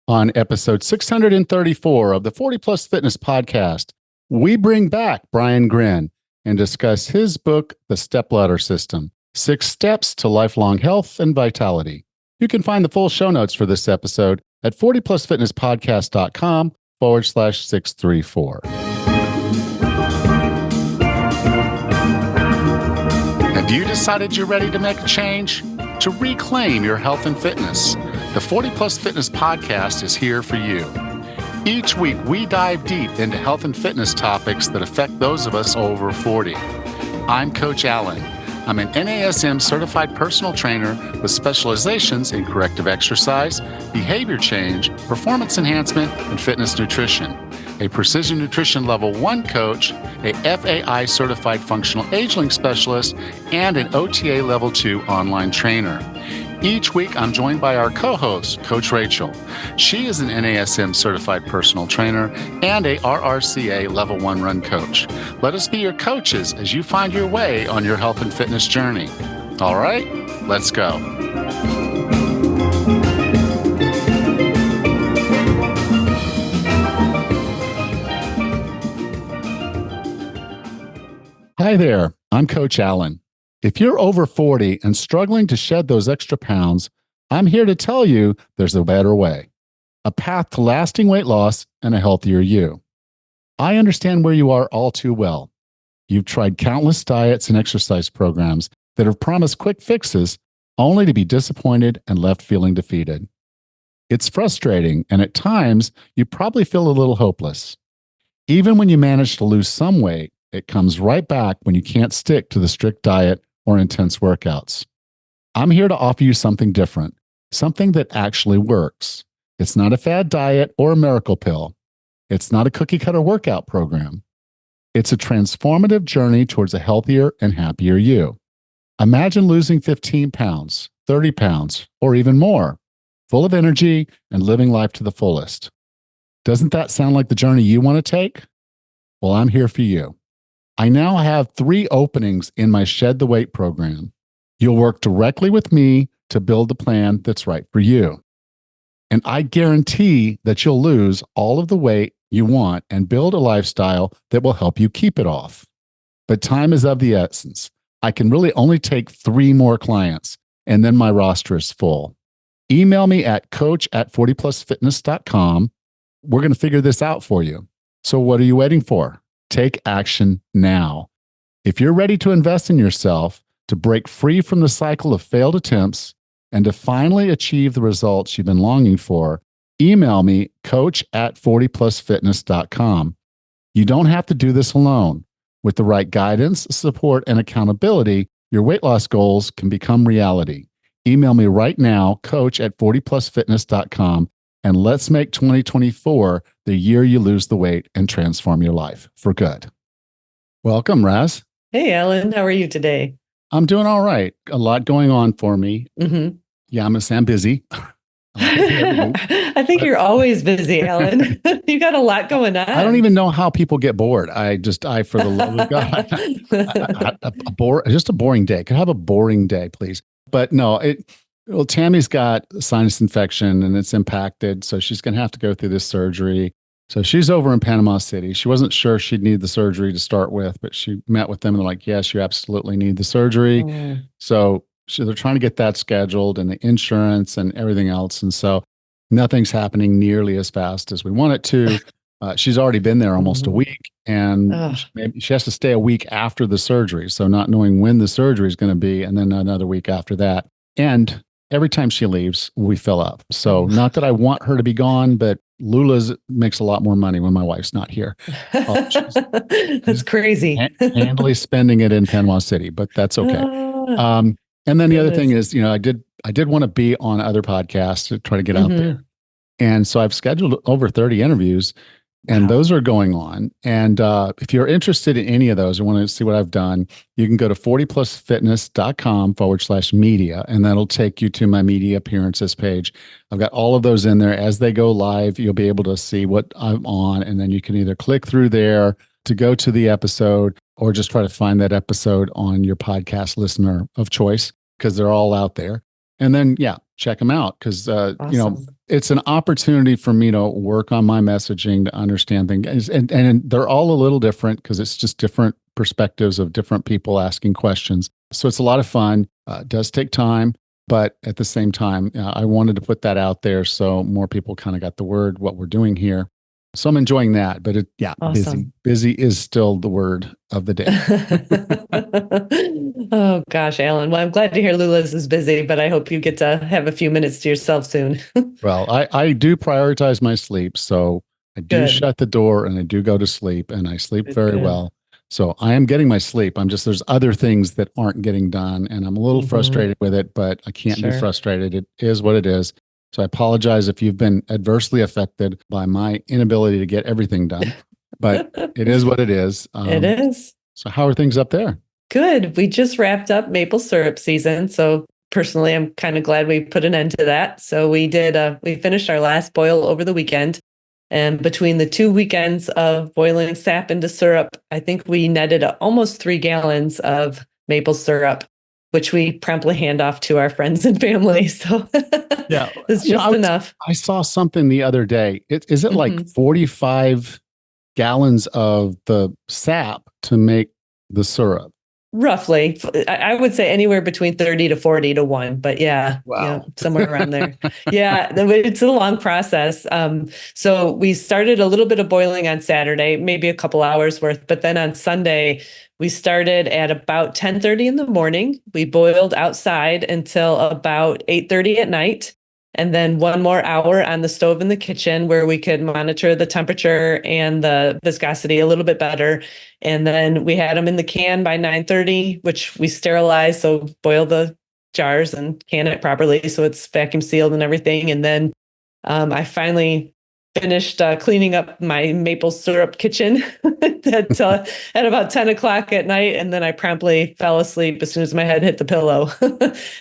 On episode 634 of the 40 Plus Fitness Podcast, we bring back Brian Gryn and discuss his book, The Stepladder System, 6 Steps to Lifelong Health and Vitality. You can find the full show notes for this episode at 40plusfitnesspodcast.com/634. Have you decided you're ready to make a change? To reclaim your health and fitness? The 40 Plus Fitness Podcast is here for you. Each week, we dive deep into health and fitness topics that affect those of us over 40. I'm Coach Allen. I'm an NASM certified personal trainer with specializations in corrective exercise, behavior change, performance enhancement, and fitness nutrition. A Precision Nutrition Level 1 coach, a FAI certified functional age-link specialist, and an OTA Level 2 online trainer. Each week, I'm joined by our co-host, Coach Rachel. She is an NASM certified personal trainer and a RRCA Level 1 run coach. Let us be your coaches as you find your way on your health and fitness journey. All right, let's go. Hi there, I'm Coach Allen. If you're over 40 and struggling to shed those extra pounds, I'm here to tell you there's a better way, a path to lasting weight loss and a healthier you. I understand where you are all too well. You've tried countless diets and exercise programs that have promised quick fixes only to be disappointed and left feeling defeated. It's frustrating, and at times, you probably feel a little hopeless. Even when you manage to lose some weight, it comes right back when you can't stick to the strict diet or intense workouts. I'm here to offer you something different, something that actually works. It's not a fad diet or a miracle pill. It's not a cookie cutter workout program. It's a transformative journey towards a healthier and happier you. Imagine losing 15 pounds, 30 pounds, or even more, full of energy and living life to the fullest. Doesn't that sound like the journey you want to take? Well, I'm here for you. I now have 3 openings in my Shed the Weight program. You'll work directly with me to build the plan that's right for you. And I guarantee that you'll lose all of the weight you want and build a lifestyle that will help you keep it off. But time is of the essence. I can really only take 3 more clients, and then my roster is full. Email me at coach@40plusfitness.com. We're going to figure this out for you. So what are you waiting for? Take action now. If you're ready to invest in yourself, to break free from the cycle of failed attempts, and to finally achieve the results you've been longing for, email me, coach@40plusfitness.com. You don't have to do this alone. With the right guidance, support, and accountability, your weight loss goals can become reality. Email me right now, coach@40plusfitness.com. And let's make 2024 the year you lose the weight and transform your life for good. Welcome, Raz. Hey, Alan. How are you today? I'm doing all right. A lot going on for me. Mm-hmm. Yeah, I'm going to say I'm busy. I think you're always busy, Alan. You got a lot going on. I don't even know how people get bored. For the love of God, just a boring day. Could I have a boring day, please? But no, well, Tammy's got a sinus infection and it's impacted. So she's going to have to go through this surgery. So she's over in Panama City. She wasn't sure she'd need the surgery to start with, but she met with them and they're like, yes, you absolutely need the surgery. So they're trying to get that scheduled and the insurance and everything else. And so nothing's happening nearly as fast as we want it to. She's already been there almost a week, and she has to stay a week after the surgery. So not knowing when the surgery is going to be, and then another week after that. And every time she leaves, we fill up. So not that I want her to be gone, but Lula's makes a lot more money when my wife's not here. That's crazy. Handily spending it in Panama City, but that's okay. And then the other thing is, I did want to be on other podcasts to try to get out there. And so I've scheduled over 30 interviews, and those are going on. And if you're interested in any of those or want to see what I've done, you can go to 40plusfitness.com/media, and that'll take you to my media appearances page. I've got all of those in there. As they go live, you'll be able to see what I'm on, and then you can either click through there to go to the episode or just try to find that episode on your podcast listener of choice, because they're all out there. And then, check them out, because, awesome. it's an opportunity for me to work on my messaging, to understand things. And they're all a little different because it's just different perspectives of different people asking questions. So it's a lot of fun. It does take time. But at the same time, I wanted to put that out there so more people kind of got the word, what we're doing here. So I'm enjoying that. But busy. Awesome. Busy is still the word of the day. Oh gosh, Alan. Well, I'm glad to hear Lula's is busy, but I hope you get to have a few minutes to yourself soon. Well, I do prioritize my sleep. So I do Good. shut the door and I do go to sleep and I sleep Good, very good. well. So I am getting my sleep. There's other things that aren't getting done and I'm a little frustrated with it, but I can't be Sure. frustrated. It is what it is. So I apologize if you've been adversely affected by my inability to get everything done, but it is what it is. It is. So how are things up there? Good. We just wrapped up maple syrup season. So personally, I'm kind of glad we put an end to that. So we finished our last boil over the weekend. And between the 2 weekends of boiling sap into syrup, I think we netted almost 3 gallons of maple syrup, which we promptly hand off to our friends and family. So Yeah, it's just enough. I saw something the other day. Is it like 45 gallons of the sap to make the syrup? Roughly, I would say anywhere between 30 to 40 to 1, but yeah, Wow. somewhere around there. Yeah, it's a long process. So we started a little bit of boiling on Saturday, maybe a couple hours worth, but then on Sunday, we started at about 10:30 in the morning. We boiled outside until about 8:30 at night. And then 1 more hour on the stove in the kitchen where we could monitor the temperature and the viscosity a little bit better. And then we had them in the can by 9:30, which we sterilized. So boil the jars and can it properly so it's vacuum sealed and everything. And then I finally finished cleaning up my maple syrup kitchen at about 10 o'clock at night. And then I promptly fell asleep as soon as my head hit the pillow.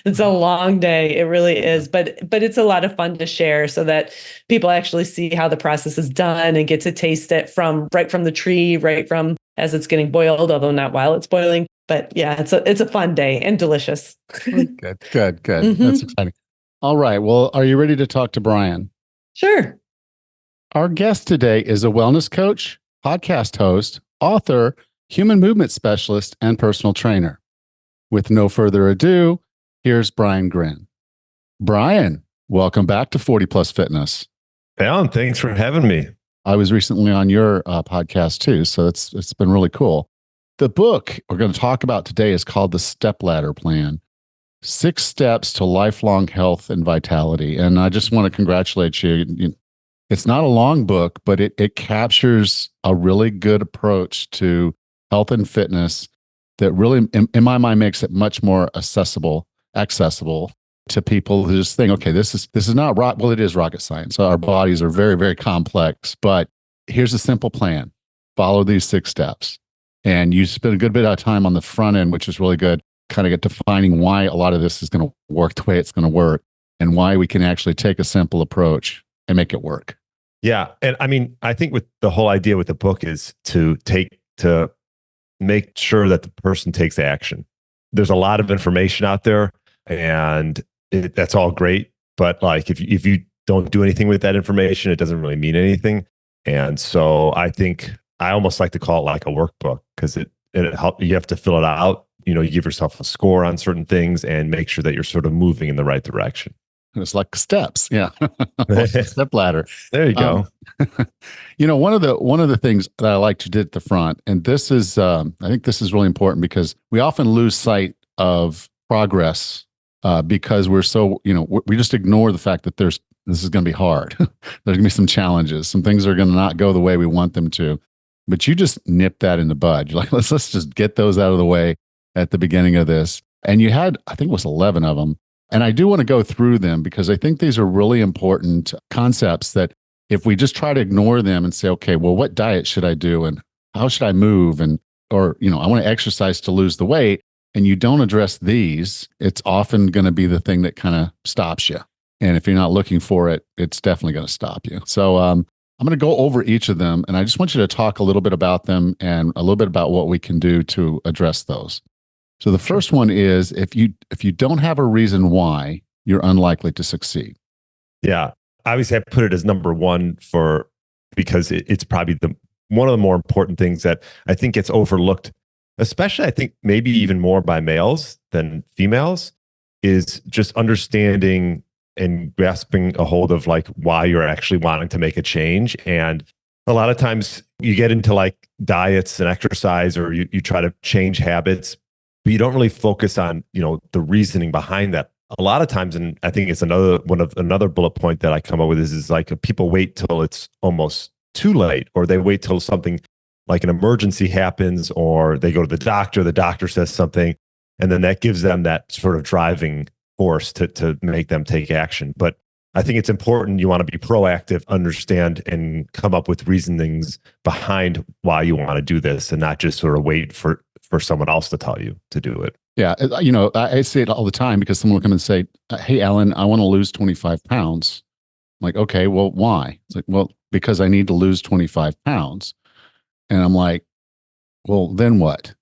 It's a long day. It really is. But it's a lot of fun to share so that people actually see how the process is done and get to taste it right from the tree, right from as it's getting boiled, although not while it's boiling. But yeah, it's a fun day and delicious. Good. That's exciting. All right. Well, are you ready to talk to Brian? Sure. Our guest today is a wellness coach, podcast host, author, human movement specialist, and personal trainer. With no further ado, here's Brian Gryn. Brian, welcome back to 40 Plus Fitness. Alan, thanks for having me. I was recently on your podcast too, so it's been really cool. The book we're going to talk about today is called The Stepladder Plan, 6 Steps to Lifelong Health and Vitality. And I just want to congratulate you. It's not a long book, but it captures a really good approach to health and fitness that really, in my mind, makes it much more accessible to people who just think, okay, this is not rock. Well, it is rocket science. Our bodies are very, very complex, but here's a simple plan. Follow these 6 steps. And you spend a good bit of time on the front end, which is really good, kind of get defining why a lot of this is going to work the way it's going to work and why we can actually take a simple approach and make it work. Yeah. And I mean, I think with the whole idea with the book is to make sure that the person takes action. There's a lot of information out there and that's all great. But like, if you don't do anything with that information, it doesn't really mean anything. And so I think I almost like to call it like a workbook because it help you have to fill it out. You give yourself a score on certain things and make sure that you're sort of moving in the right direction. It's like steps. Yeah. Step ladder. There you go. One of the things that I liked you did at the front, and this is, I think this is really important because we often lose sight of progress because we're so, we just ignore the fact that this is going to be hard. There's going to be some challenges. Some things are going to not go the way we want them to. But you just nip that in the bud. You're like, let's just get those out of the way at the beginning of this. And you had, I think it was 11 of them. And I do want to go through them because I think these are really important concepts that if we just try to ignore them and say, okay, well, what diet should I do? And how should I move? Or I want to exercise to lose the weight. And you don't address these, it's often going to be the thing that kind of stops you. And if you're not looking for it, it's definitely going to stop you. So I'm going to go over each of them. And I just want you to talk a little bit about them and a little bit about what we can do to address those. So the first one is if you don't have a reason why, you're unlikely to succeed. Yeah. obviously I put it as number one because it's probably one of the more important things that I think gets overlooked, especially I think maybe even more by males than females, is just understanding and grasping a hold of like why you're actually wanting to make a change. And a lot of times you get into like diets and exercise, or you try to change habits, but you don't really focus on, the reasoning behind that. A lot of times, and I think it's another bullet point that I come up with is like people wait till it's almost too late, or they wait till something like an emergency happens, or they go to the doctor says something, and then that gives them that sort of driving force to make them take action. But I think it's important, you want to be proactive, understand, and come up with reasonings behind why you want to do this, and not just sort of wait for someone else to tell you to do it. Yeah. I say it all the time because someone will come and say, hey, Alan, I want to lose 25 pounds. I'm like, okay, well, why? It's like, well, because I need to lose 25 pounds. And I'm like, well, then what?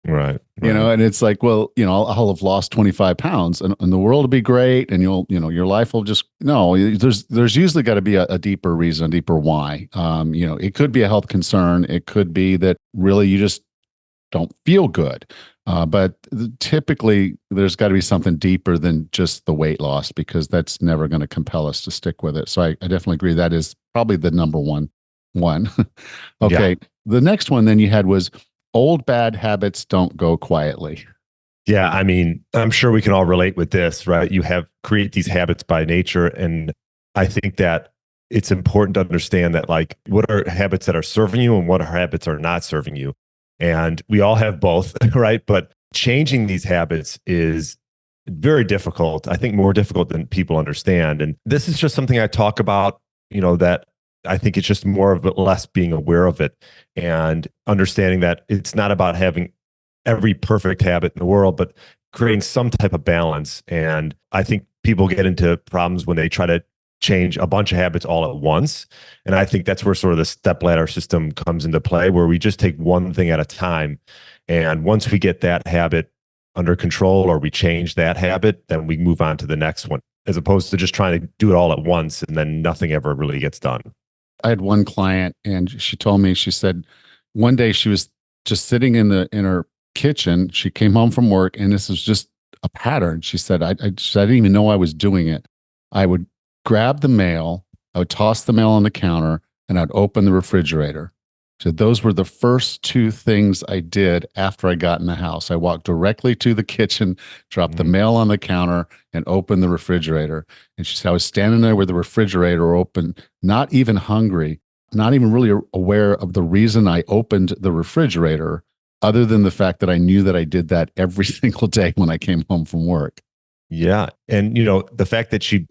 Right. And it's like, well, I'll have lost 25 pounds and the world will be great. And your life will just, no, there's usually got to be a deeper reason, a deeper why. It could be a health concern. It could be that really you just don't feel good. But typically there's got to be something deeper than just the weight loss, because that's never going to compel us to stick with it. So I definitely agree. That is probably the number one. Okay. Yeah. The next one then you had was old bad habits don't go quietly. Yeah. I mean, I'm sure we can all relate with this, right? You create these habits by nature. And I think that it's important to understand that, like, what are habits that are serving you and what are habits are not serving you. And we all have both, right? But changing these habits is very difficult. I think more difficult than people understand. And this is just something I talk about, that I think it's just more of less being aware of it and understanding that it's not about having every perfect habit in the world, but creating some type of balance. And I think people get into problems when they try to change a bunch of habits all at once. And I think that's where sort of the stepladder system comes into play, where we just take one thing at a time. And once we get that habit under control, or we change that habit, then we move on to the next one, as opposed to just trying to do it all at once and then nothing ever really gets done. I had one client and she told me, she said one day she was just sitting in her kitchen. She came home from work and this was just a pattern. She said, I didn't even know I was doing it. I would grab the mail, I would toss the mail on the counter, and I'd open the refrigerator. So those were the first two things I did after I got in the house. I walked directly to the kitchen, dropped the mail on the counter, and opened the refrigerator. And she said, I was standing there with the refrigerator open, not even hungry, not even really aware of the reason I opened the refrigerator, other than the fact that I knew that I did that every single day when I came home from work. Yeah. And, the fact that she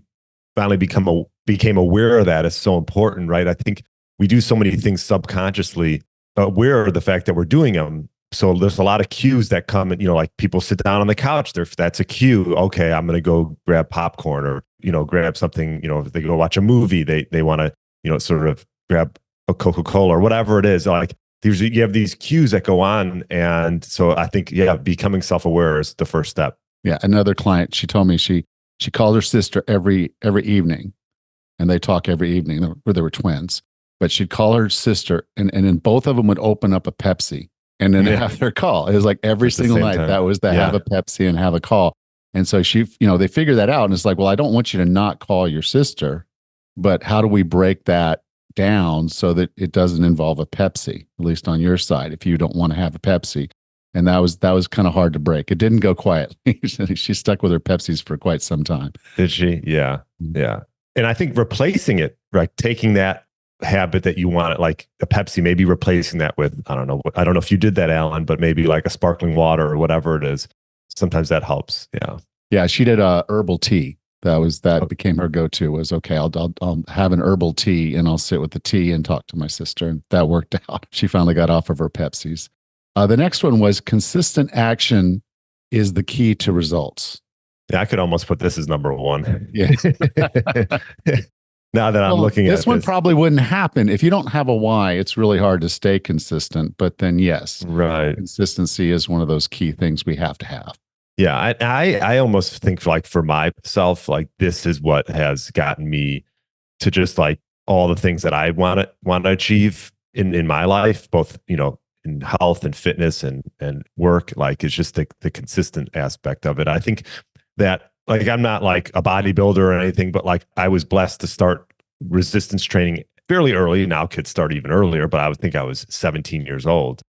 finally became aware of that is so important, right? I think we do so many things subconsciously, aware of the fact that we're doing them. So there's a lot of cues that come, and like people sit down on the couch. That's a cue. Okay, I'm going to go grab popcorn, or grab something. If they go watch a movie, they want to sort of grab a Coca-Cola or whatever it is. Like you have these cues that go on, and so I think becoming self-aware is the first step. Yeah, another client, she told me she called her sister every evening, and they talk every evening. They were twins, but she'd call her sister, and then both of them would open up a Pepsi and then have their call. It was like every single night. That was to have a Pepsi and have a call. And so she, they figured that out, and it's like, well, I don't want you to not call your sister, but how do we break that down so that it doesn't involve a Pepsi, at least on your side, if you don't want to have a Pepsi? And that was kind of hard to break. It didn't go quietly. She stuck with her Pepsis for quite some time. Did she? Yeah. Yeah. And I think replacing it, right, taking that habit that you want, like a Pepsi, maybe replacing that with, I don't know if you did that, Alan, but maybe like a sparkling water or whatever it is. Sometimes that helps. Yeah. Yeah. She did a herbal tea. That became her go-to, was, okay, I'll have an herbal tea and I'll sit with the tea and talk to my sister. And that worked out. She finally got off of her Pepsis. The next one was consistent action is the key to results. Yeah, I could almost put this as number one. Yeah. Now that I'm looking at this one, probably wouldn't happen if you don't have a why. It's really hard to stay consistent. But then, yes, right, consistency is one of those key things we have to have. Yeah, I almost think, like, for myself, like, this is what has gotten me to just like all the things that I want to achieve in my life, both, in health and fitness and work. Like, it's just the consistent aspect of it. I think that, like, I'm not like a bodybuilder or anything, but like I was blessed to start resistance training fairly early. Now kids start even earlier, but I would think I was 17 years old.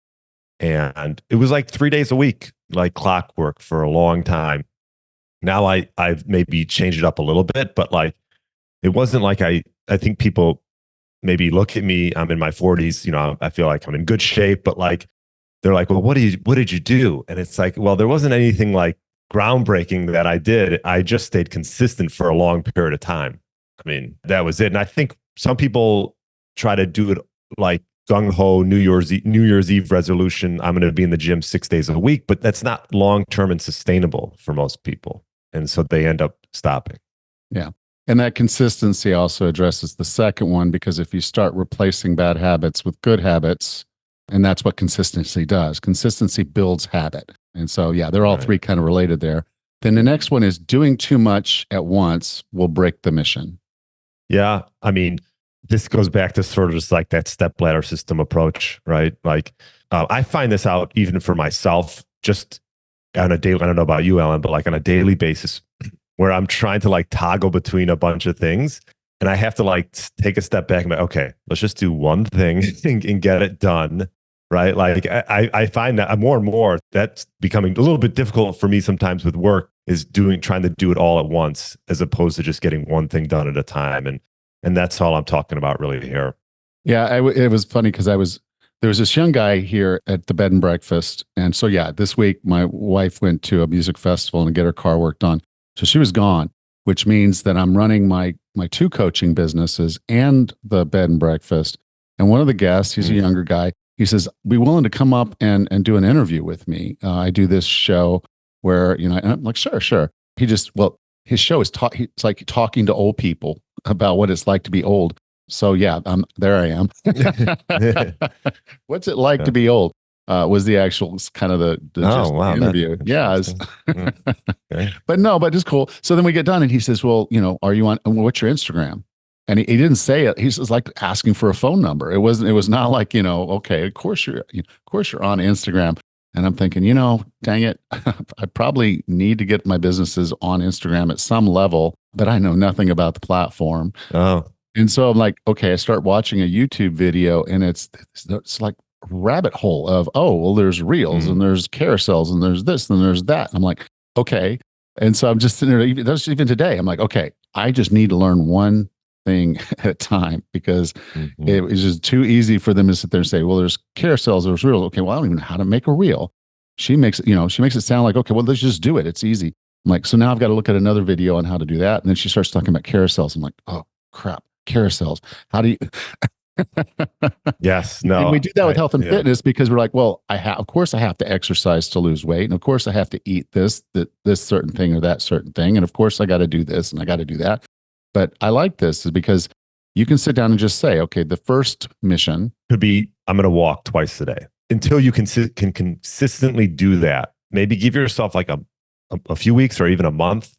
And it was like 3 days a week, like clockwork for a long time. Now I've maybe changed it up a little bit, but like, it wasn't like I think people maybe look at me, I'm in my 40s, I feel like I'm in good shape, but like, they're like, well, what did you do? And it's like, well, there wasn't anything like groundbreaking that I did. I just stayed consistent for a long period of time. I mean, that was it. And I think some people try to do it like gung ho New Year's Eve resolution. I'm going to be in the gym 6 days a week, but that's not long term and sustainable for most people. And so they end up stopping. Yeah. And that consistency also addresses the second one, because if you start replacing bad habits with good habits, and that's what consistency does, consistency builds habit. And so, yeah, they're all Right. three kind of related there. Then the next one is doing too much at once will break the mission. Yeah. I mean, this goes back to sort of just like that stepladder system approach, right? Like, I find this out even for myself, just on a daily, I don't know about you, Alan, but like on a daily basis, where I'm trying to like toggle between a bunch of things. And I have to like take a step back and be, okay, let's just do one thing and get it done. Right. Like I find that more and more that's becoming a little bit difficult for me sometimes with work, is trying to do it all at once, as opposed to just getting one thing done at a time. And that's all I'm talking about really here. Yeah, it was funny because there was this young guy here at the bed and breakfast. And so, yeah, this week my wife went to a music festival and get her car worked on. So she was gone, which means that I'm running my two coaching businesses and the bed and breakfast. And one of the guests, he's a younger guy, he says, be willing to come up and do an interview with me. I do this show where, and I'm like, sure. His show is it's like talking to old people about what it's like to be old. So yeah, there I am. What's it like to be old? Was the actual kind of the just the interview. Yeah. Okay. But just cool. So then we get done and he says, well, are you on, what's your Instagram? And he didn't say it. He's just like asking for a phone number. It was not like, okay, of course you're on Instagram. And I'm thinking, dang it, I probably need to get my businesses on Instagram at some level, but I know nothing about the platform. Oh. And so I'm like, okay, I start watching a YouTube video and it's like a rabbit hole of, there's reels and there's carousels and there's this and there's that. I'm like, okay. And so I'm just sitting there, even today, I'm like, okay, I just need to learn one thing at a time, because it was just too easy for them to sit there and say, well, there's carousels, there's reels. Okay, well, I don't even know how to make a reel. She makes it sound like, okay, well, let's just do it. It's easy. I'm like, so now I've got to look at another video on how to do that. And then she starts talking about carousels. I'm like, oh crap, carousels. How do you? Yes, no. And we do that with health and fitness, because we're like, well, of course I have to exercise to lose weight. And of course I have to eat this certain thing or that certain thing. And of course I got to do this and I got to do that. But I like this is because you can sit down and just say, okay, the first mission could be, I'm going to walk twice a day. Until you can consistently do that, maybe give yourself like a few weeks or even a month.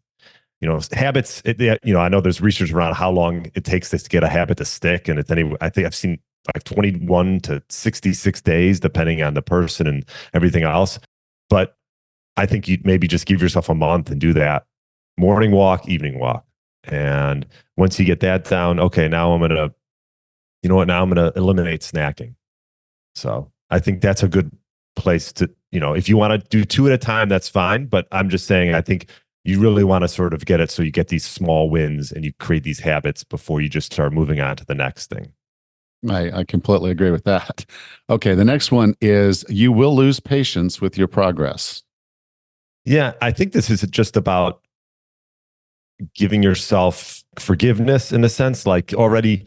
Habits, I know there's research around how long it takes to get a habit to stick. And I think I've seen like 21 to 66 days, depending on the person and everything else. But I think you maybe just give yourself a month and do that. Morning walk, evening walk. And once you get that down, okay, now I'm going to eliminate snacking. So I think that's a good place to, if you want to do two at a time, that's fine. But I'm just saying, I think you really want to sort of get it so you get these small wins and you create these habits before you just start moving on to the next thing. I completely agree with that. Okay, the next one is you will lose patience with your progress. Yeah, I think this is just about giving yourself forgiveness in a sense, like already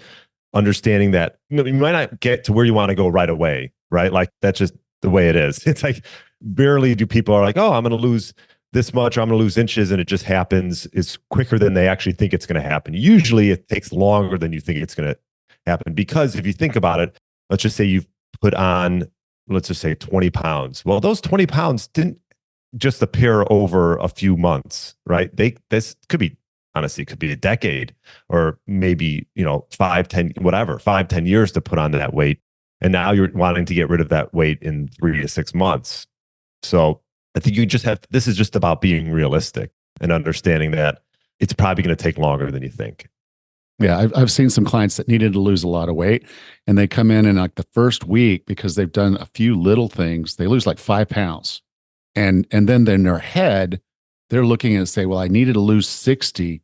understanding that you might not get to where you want to go right away, right? Like that's just the way it is. It's like barely do people are like, oh, I'm going to lose this much, or I'm going to lose inches, and it just happens. It's quicker than they actually think it's going to happen. Usually it takes longer than you think it's going to happen, because if you think about it, let's just say you've put on, let's just say 20 pounds. Well, those 20 pounds didn't just appear over a few months, right? This could be honestly, it could be a decade or maybe, 5, 10, whatever, 5, 10 years to put on that weight. And now you're wanting to get rid of that weight in 3 to 6 months. So I think this is just about being realistic and understanding that it's probably going to take longer than you think. Yeah, I've seen some clients that needed to lose a lot of weight, and they come in like the first week because they've done a few little things, they lose like 5 pounds. And then in their head, they're looking and say, well, I needed to lose 60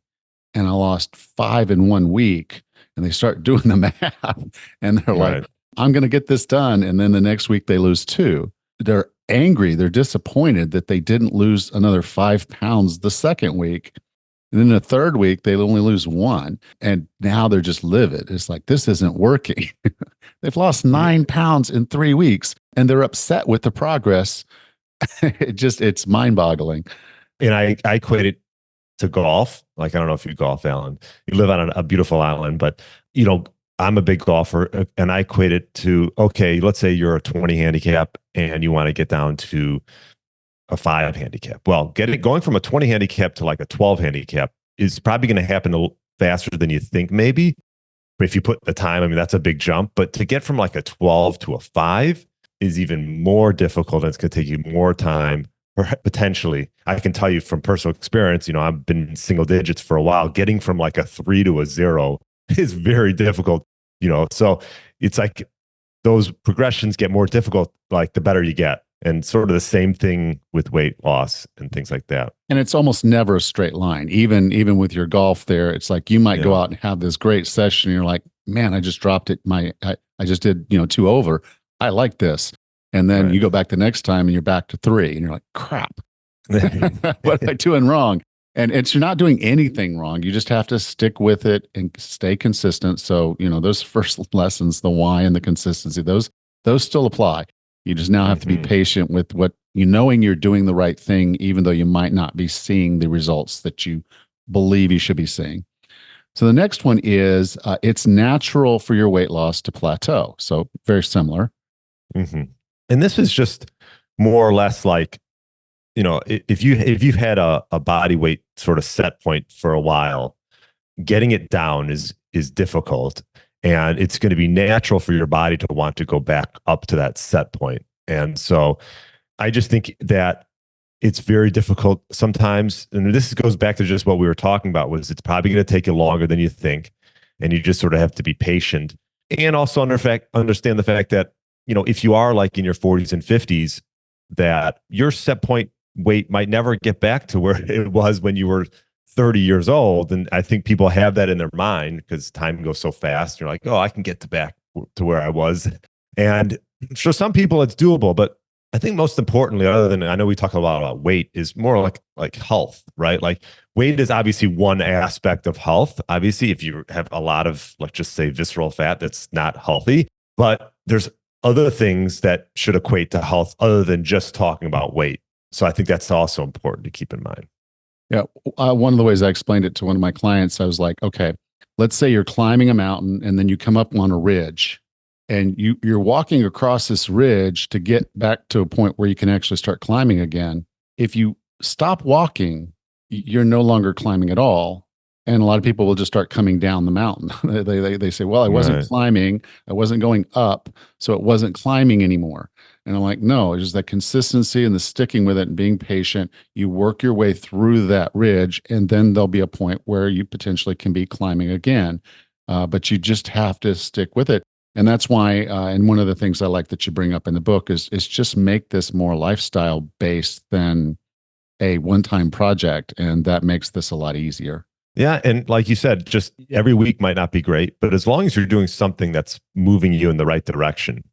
and I lost 5 in 1 week. And they start doing the math and they're Right. like, I'm going to get this done. And then the next week they lose 2. They're angry. They're disappointed that they didn't lose another 5 pounds the second week. And then the third week, they only lose 1. And now they're just livid. It's like, this isn't working. They've lost 9 pounds in 3 weeks and they're upset with the progress. It's mind boggling. And I equate it to golf. Like, I don't know if you golf, Alan. You live on a beautiful island, but I'm a big golfer, and I equate it to, okay, let's say you're a 20 handicap and you want to get down to a 5 handicap. Well, going from a 20 handicap to like a 12 handicap is probably going to happen faster than you think, maybe. But if you put the time, I mean, that's a big jump. But to get from like a 12 to a 5 is even more difficult, and it's going to take you more time. Potentially, I can tell you from personal experience, I've been in single digits for a while. Getting from like a 3 to a 0 is very difficult, so it's like those progressions get more difficult, like the better you get. And sort of the same thing with weight loss and things like that. And it's almost never a straight line. Even with your golf there, it's like you might go out and have this great session and you're like, man, I just dropped it. I just did, 2 over. I like this. And then you go back the next time and you're back to 3 and you're like, crap, what am I doing wrong? And you're not doing anything wrong. You just have to stick with it and stay consistent. So, those first lessons, the why and the consistency, those still apply. You just now have to be patient with knowing you're doing the right thing, even though you might not be seeing the results that you believe you should be seeing. So the next one is it's natural for your weight loss to plateau. So very similar. Mm-hmm. And this is just more or less like, if you've had a body weight sort of set point for a while, getting it down is difficult, and it's going to be natural for your body to want to go back up to that set point. And so I just think that it's very difficult sometimes. And this goes back to just what we were talking about, was it's probably going to take you longer than you think. And you just sort of have to be patient, and also understand the fact that, if you are like in your 40s and 50s, that your set point weight might never get back to where it was when you were 30 years old. And I think people have that in their mind because time goes so fast. You're like, oh, I can get back to where I was. And for some people it's doable, but I think most importantly, other than, I know we talk a lot about weight, is more like health, right? Like weight is obviously one aspect of health. Obviously, if you have a lot of, let's just say, visceral fat, that's not healthy, but there's other things that should equate to health other than just talking about weight. So I think that's also important to keep in mind. Yeah. One of the ways I explained it to one of my clients, I was like, okay, let's say you're climbing a mountain and then you come up on a ridge and you're walking across this ridge to get back to a point where you can actually start climbing again. If you stop walking, you're no longer climbing at all. And a lot of people will just start coming down the mountain. They say, well, I wasn't climbing. I wasn't going up. So it wasn't climbing anymore. And I'm like, no, it's just that consistency and the sticking with it and being patient. You work your way through that ridge, and then there'll be a point where you potentially can be climbing again. But you just have to stick with it. And that's why, and one of the things I like that you bring up in the book is just make this more lifestyle based than a one-time project. And that makes this a lot easier. Yeah. And like you said, just every week might not be great, but as long as you're doing something that's moving you in the right direction,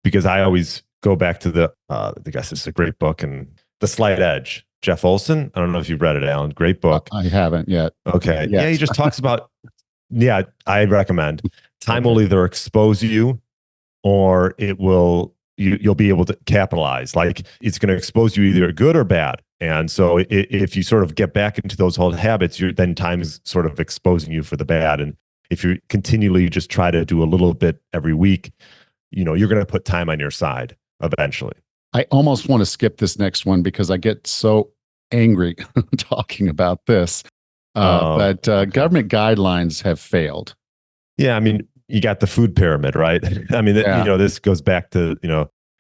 because I always go back to I guess it's a great book, and The Slight Edge, Jeff Olson. I don't know if you've read it, Alan. Great book. I haven't yet. Okay. Yeah. He just talks about, I recommend time will either expose you or you'll be able to capitalize. Like it's going to expose you either good or bad. And so if you sort of get back into those old habits, then time is sort of exposing you for the bad. And if you continually just try to do a little bit every week, you're going to put time on your side eventually. I almost want to skip this next one because I get so angry talking about this. But government guidelines have failed. Yeah, I mean, you got the food pyramid, right? I mean, this goes back to,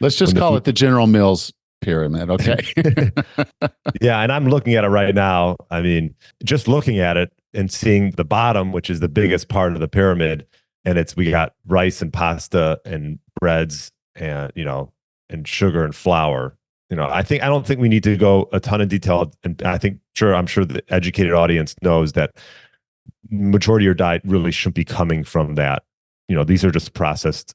let's just call it the General Mills pyramid, okay? Yeah, and I'm looking at it right now. I mean, just looking at it and seeing the bottom, which is the biggest part of the pyramid, and we got rice and pasta and breads and and sugar and flour. I don't think we need to go a ton of detail, and I'm sure the educated audience knows that majority of your diet really shouldn't be coming from that. These are just processed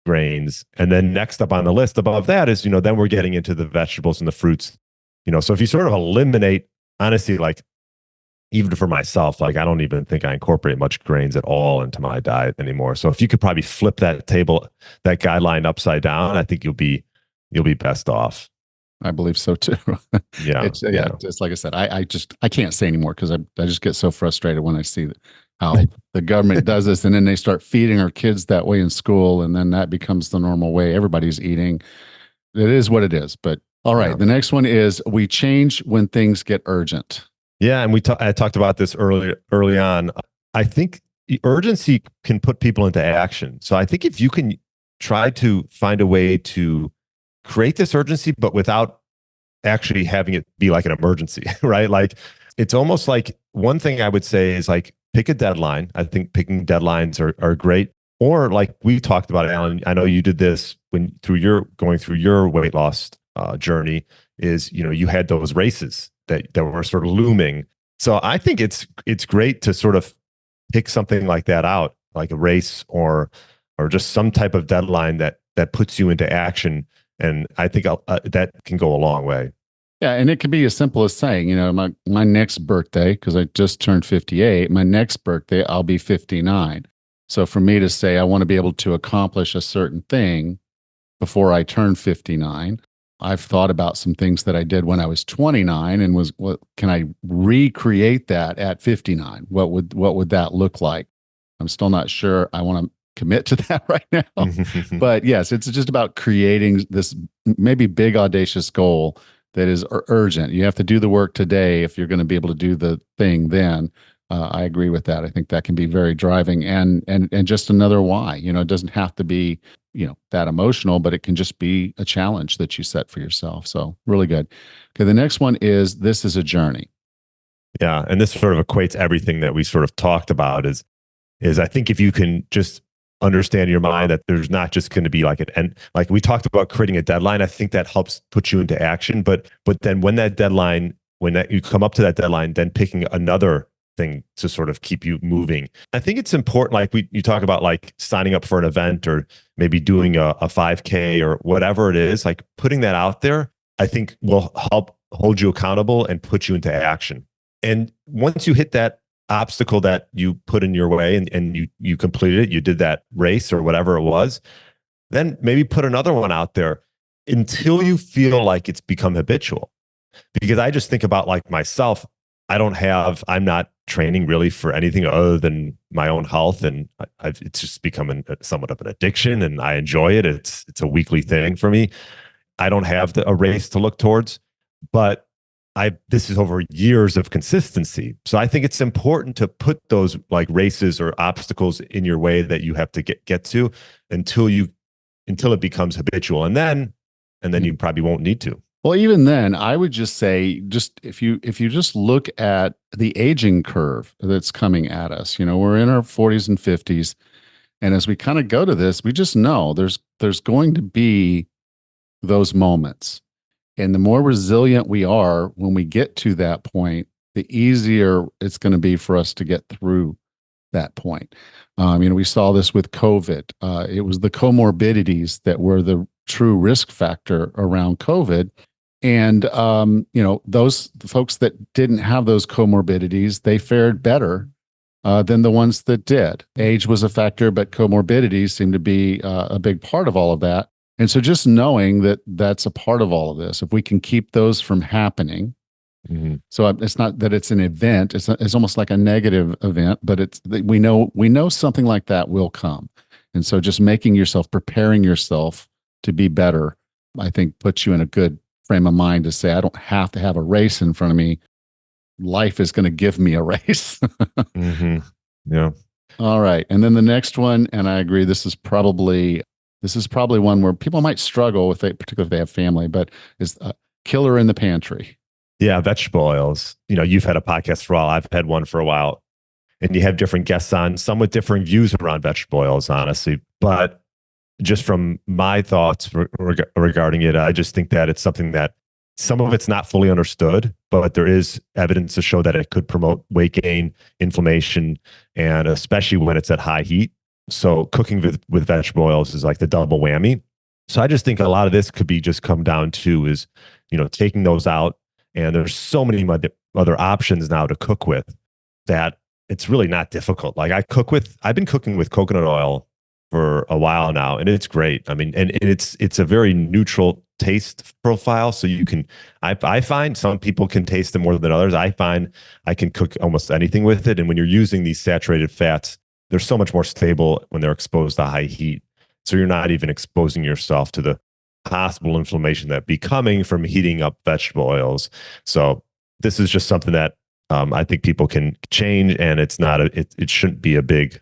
grains. And then next up on the list above that is, then we're getting into the vegetables and the fruits. So if you sort of eliminate, honestly, like even for myself, like I don't even think I incorporate much grains at all into my diet anymore. So if you could probably flip that guideline upside down, I think you'll be best off. I believe so too. Yeah. Just like I said, I can't say anymore because I just get so frustrated when I see how the government does this, and then they start feeding our kids that way in school, and then that becomes the normal way everybody's eating. It is what it is. But all right, the next one is we change when things get urgent. Yeah, and I talked about this early on. I think the urgency can put people into action. So I think if you can try to find a way to create this urgency, but without actually having it be like an emergency, right? Like it's almost like one thing I would say is like pick a deadline. I think picking deadlines are great. Or like we talked about, Alan, I know you did this going through your weight loss journey, is you had those races that were sort of looming. So I think it's great to sort of pick something like that out, like a race or just some type of deadline that puts you into action. And I think that can go a long way. Yeah, and it can be as simple as saying, my next birthday, because I just turned 58, my next birthday, I'll be 59. So for me to say I want to be able to accomplish a certain thing before I turn 59, I've thought about some things that I did when I was 29 and what can I recreate that at 59? What would that look like? I'm still not sure I want to commit to that right now. But yes, it's just about creating this maybe big audacious goal that is urgent. You have to do the work today if you're going to be able to do the thing then. I agree with that. I think that can be very driving and just another why. It doesn't have to be, that emotional, but it can just be a challenge that you set for yourself. So really good. Okay, the next one is this is a journey. Yeah, and this sort of equates everything that we sort of talked about is I think if you can just understand in your mind that there's not just going to be like an end, like we talked about creating a deadline, I think that helps put you into action. But then when you come up to that deadline, then picking another thing to sort of keep you moving. I think it's important, like you talk about like signing up for an event or maybe doing a 5K or whatever it is, like putting that out there, I think will help hold you accountable and put you into action. And once you hit that obstacle that you put in your way and you completed it, you did that race or whatever it was, then maybe put another one out there until you feel like it's become habitual. Because I just think about like myself, I'm not training really for anything other than my own health. And it's just become somewhat of an addiction and I enjoy it. It's a weekly thing for me. I don't have a race to look towards, but this is over years of consistency. So I think it's important to put those like races or obstacles in your way that you have to get to until it becomes habitual. And then you probably won't need to. Well, even then, I would just say, if you just look at the aging curve that's coming at us, we're in our 40s and 50s. And as we kind of go to this, we just know there's going to be those moments. And the more resilient we are when we get to that point, the easier it's going to be for us to get through that point. We saw this with COVID. It was the comorbidities that were the true risk factor around COVID. And, those folks that didn't have those comorbidities, they fared better than the ones that did. Age was a factor, but comorbidities seemed to be a big part of all of that. And so just knowing that that's a part of all of this, if we can keep those from happening. Mm-hmm. So it's not that it's an event, it's almost like a negative event, but we know something like that will come. And so just preparing yourself to be better, I think puts you in a good frame of mind to say, I don't have to have a race in front of me life is going to give me a race. Mm-hmm. Yeah. All right. And then the next one, and I agree, this is probably one where people might struggle with it, particularly if they have family, but is killer in the pantry. Yeah, vegetable oils. You've had a podcast for a while. I've had one for a while. And you have different guests on, some with differing views around vegetable oils, honestly. But just from my thoughts regarding it, I just think that it's something that some of it's not fully understood, but there is evidence to show that it could promote weight gain, inflammation, and especially when it's at high heat. So cooking with vegetable oils is like the double whammy. So I just think a lot of this could be just come down to is, taking those out. And there's so many other options now to cook with that it's really not difficult. Like I've been cooking with coconut oil for a while now, and it's great. I mean, and it's a very neutral taste profile. So I find some people can taste it more than others. I find I can cook almost anything with it. And when you're using these saturated fats, they're so much more stable when they're exposed to high heat. So you're not even exposing yourself to the possible inflammation that be coming from heating up vegetable oils. So this is just something that I think people can change, and it's not it shouldn't be a big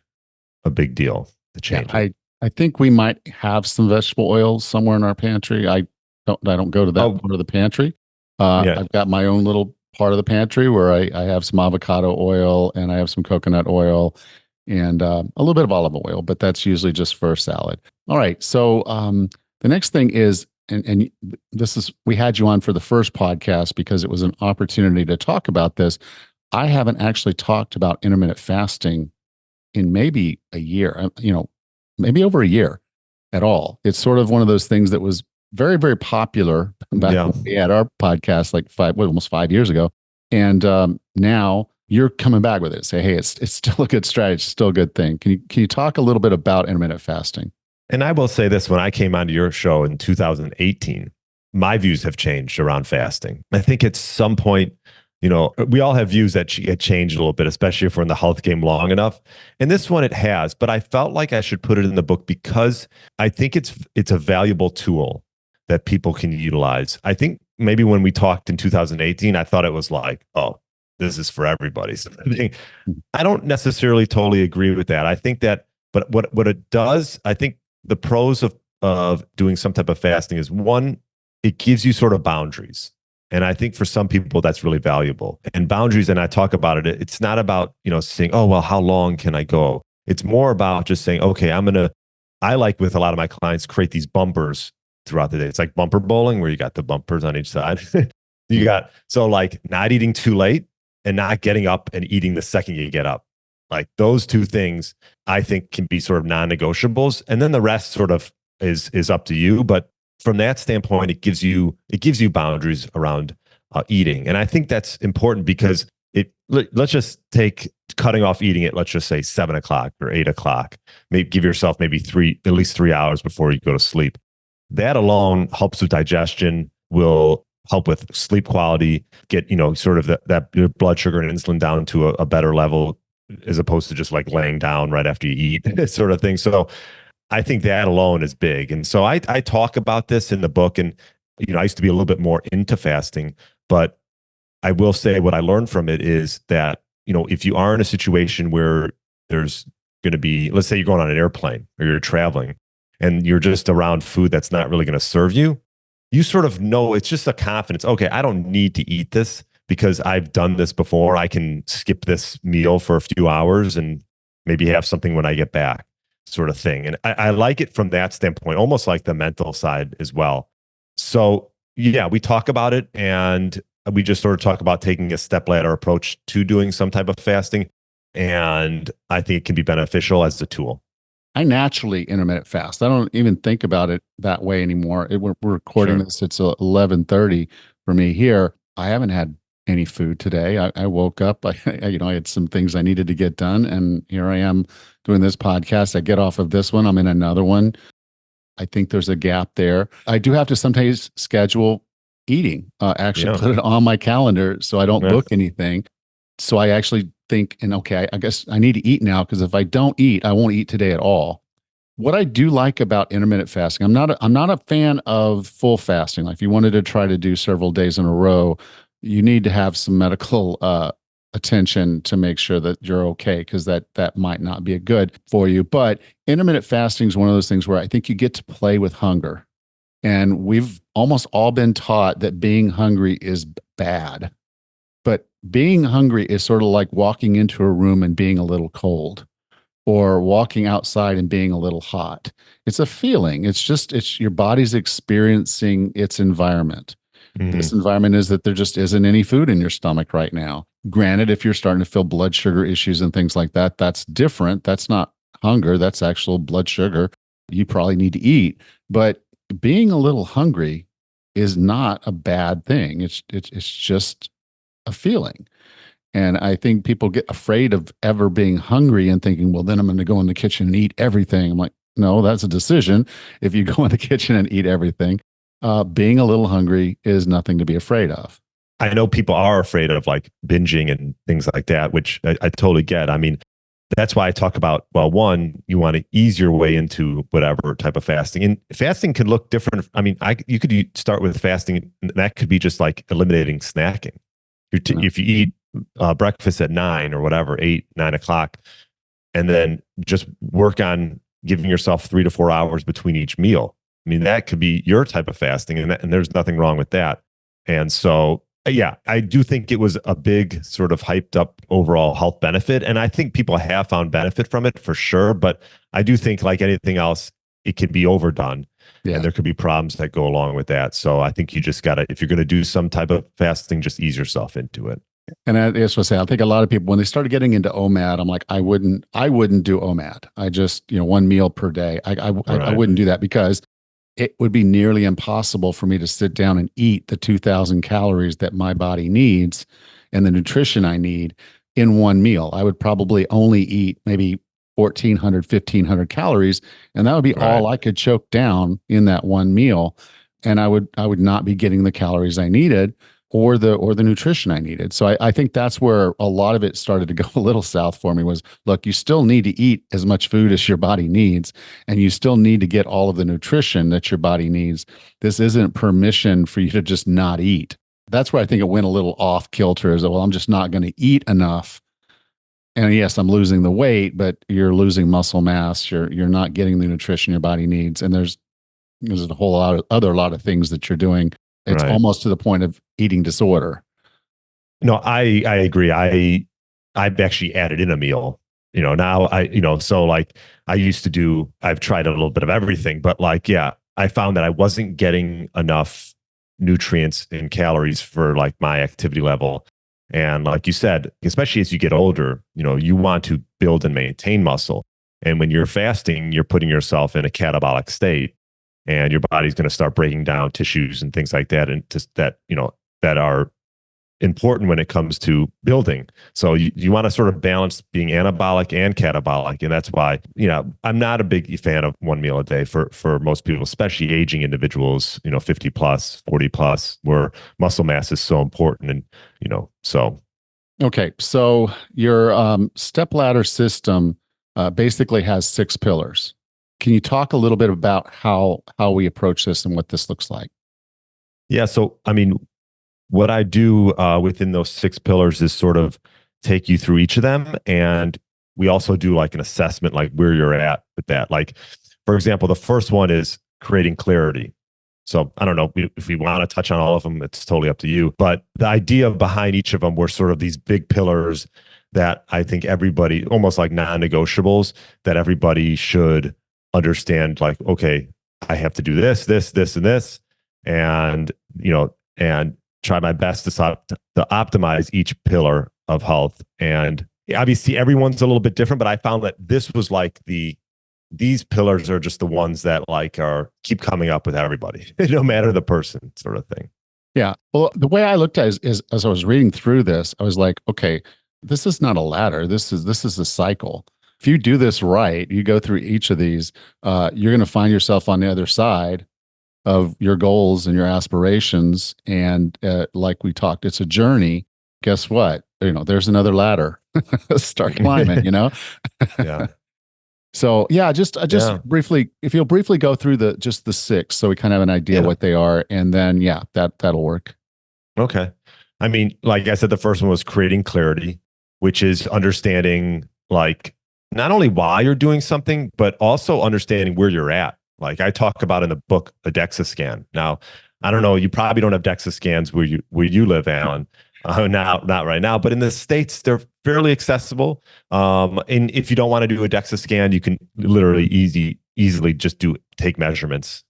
deal to change. Yeah, I think we might have some vegetable oils somewhere in our pantry. I don't go to that part of the pantry. I've got my own little part of the pantry where I have some avocado oil and I have some coconut oil and a little bit of olive oil, but that's usually just for salad. All right. So the next thing is, and this is, we had you on for the first podcast because it was an opportunity to talk about this. I haven't actually talked about intermittent fasting in maybe a year, maybe over a year at all. It's sort of one of those things that was very, very popular back when we had our podcast like almost 5 years ago. And now you're coming back with it. Say, hey, it's still a good strategy, it's still a good thing. Can you talk a little bit about intermittent fasting? And I will say this, when I came onto your show in 2018, my views have changed around fasting. I think at some point, we all have views that get changed a little bit, especially if we're in the health game long enough. And this one, it has, but I felt like I should put it in the book because I think it's a valuable tool that people can utilize. I think maybe when we talked in 2018, I thought it was like, oh, this is for everybody. So I don't necessarily totally agree with that. I think that, but what it does, I think the pros of doing some type of fasting is, one, it gives you sort of boundaries. And I think for some people that's really valuable. And boundaries, and I talk about it, it's not about, saying, oh, well, how long can I go? It's more about just saying, okay, I like with a lot of my clients create these bumpers throughout the day. It's like bumper bowling where you got the bumpers on each side. So like not eating too late and not getting up and eating the second you get up. Like those two things I think can be sort of non-negotiables. And then the rest sort of is up to you. But from that standpoint, it gives you boundaries around eating. And I think that's important because let's just take cutting off eating at, let's just say 7 o'clock or 8 o'clock. Maybe give yourself maybe at least 3 hours before you go to sleep. That alone helps with digestion, will help with sleep quality, get, sort of that your blood sugar and insulin down to a better level, as opposed to just like laying down right after you eat, sort of thing. So I think that alone is big. And so I talk about this in the book, and, I used to be a little bit more into fasting, but I will say what I learned from it is that, if you are in a situation where there's going to be, let's say you're going on an airplane or you're traveling and you're just around food that's not really going to serve you, you sort of know, it's just a confidence. Okay, I don't need to eat this because I've done this before. I can skip this meal for a few hours and maybe have something when I get back, sort of thing. And I like it from that standpoint, almost like the mental side as well. So yeah, we talk about it, and we just sort of talk about taking a stepladder approach to doing some type of fasting. And I think it can be beneficial as a tool. I naturally intermittent fast. I don't even think about it that way anymore. We're recording this. It's 11:30 for me here. I haven't had any food today. I woke up. I had some things I needed to get done, and here I am doing this podcast. I get off of this one. I'm in another one. I think there's a gap there. I do have to sometimes schedule eating. Actually, put it on my calendar so I don't book anything. So I actually think, and okay, I guess I need to eat now, because if I don't eat, I won't eat today at all. What I do like about intermittent fasting, I'm not a fan of full fasting. Like if you wanted to try to do several days in a row, you need to have some medical attention to make sure that you're okay, because that might not be a good for you. But intermittent fasting is one of those things where I think you get to play with hunger. And we've almost all been taught that being hungry is bad. But being hungry is sort of like walking into a room and being a little cold, or walking outside and being a little hot. It's a feeling. It's your body's experiencing its environment. This environment is that there just isn't any food in your stomach right now. Granted, if you're starting to feel blood sugar issues and things like that, that's different. That's not hunger. That's actual blood sugar. You probably need to eat. But being a little hungry is not a bad thing. It's just a feeling. And I think people get afraid of ever being hungry and thinking, well, then I'm going to go in the kitchen and eat everything. I'm like, no, that's a decision. If you go in the kitchen and eat everything, being a little hungry is nothing to be afraid of. I know people are afraid of like binging and things like that, which I totally get. I mean, that's why I talk about, well, one, you want to ease your way into whatever type of fasting. And fasting can look different. I mean, you could start with fasting, and that could be just like eliminating snacking. If you eat breakfast at 9 or whatever, 8, 9 o'clock, and then just work on giving yourself 3 to 4 hours between each meal. I mean, that could be your type of fasting, and there's nothing wrong with that. And so, yeah, I do think it was a big sort of hyped up overall health benefit. And I think people have found benefit from it for sure. But I do think, like anything else, it can be overdone. Yeah. And there could be problems that go along with that. So I think you just got to, if you're going to do some type of fasting, just ease yourself into it. And that's what I say. I think a lot of people, when they started getting into OMAD, I'm like, I wouldn't do OMAD. I just, one meal per day. I wouldn't do that, because it would be nearly impossible for me to sit down and eat the 2,000 calories that my body needs and the nutrition I need in one meal. I would probably only eat maybe 1,400, 1,500 calories, and that would be all I could choke down in that one meal. And I would not be getting the calories I needed or the nutrition I needed. So I think that's where a lot of it started to go a little south for me. Was, look, you still need to eat as much food as your body needs, and you still need to get all of the nutrition that your body needs. This isn't permission for you to just not eat. That's where I think it went a little off kilter, is that, well, I'm just not going to eat enough. And yes, I'm losing the weight, but you're losing muscle mass. You're not getting the nutrition your body needs. And there's a whole lot of things that you're doing. It's almost to the point of eating disorder. No, I agree. I've actually added in a meal, now so like I've tried a little bit of everything, but like, yeah, I found that I wasn't getting enough nutrients and calories for like my activity level. And like you said, especially as you get older, you want to build and maintain muscle. And when you're fasting, you're putting yourself in a catabolic state. And your body's going to start breaking down tissues and things like that, and just that are important when it comes to building. So you want to sort of balance being anabolic and catabolic, and that's why I'm not a big fan of one meal a day for most people, especially aging individuals, 50 plus, 40 plus, where muscle mass is so important, and so. Okay, so your Stepladder system basically has 6 pillars. Can you talk a little bit about how we approach this and what this looks like? Yeah. So, I mean, what I do within those 6 pillars is sort of take you through each of them. And we also do like an assessment, like where you're at with that. Like, for example, the first one is creating clarity. So I don't know if we want to touch on all of them, it's totally up to you. But the idea behind each of them were sort of these big pillars that I think everybody, almost like non-negotiables, that everybody should understand, like, okay, I have to do this, this, this, and this, and and try my best to optimize each pillar of health. And obviously everyone's a little bit different, but I found that this was like these pillars are just the ones that like keep coming up with everybody, no matter the person, sort of thing. Yeah. Well, the way I looked at it is as I was reading through this, I was like, okay, this is not a ladder. This is a cycle. If you do this right, you go through each of these, you're going to find yourself on the other side of your goals and your aspirations. And like we talked, it's a journey. Guess what? There's another ladder. Start climbing, Yeah. So yeah, just briefly, if you'll briefly go through the 6, so we kind of have an idea what they are, and then that'll work. Okay. I mean, like I said, the first one was creating clarity, which is understanding like not only why you're doing something, but also understanding where you're at. Like I talk about in the book, a DEXA scan. Now, I don't know, you probably don't have DEXA scans where you live, Alan. Not right now, but in the States, they're fairly accessible. And if you don't want to do a DEXA scan, you can literally easily just take measurements,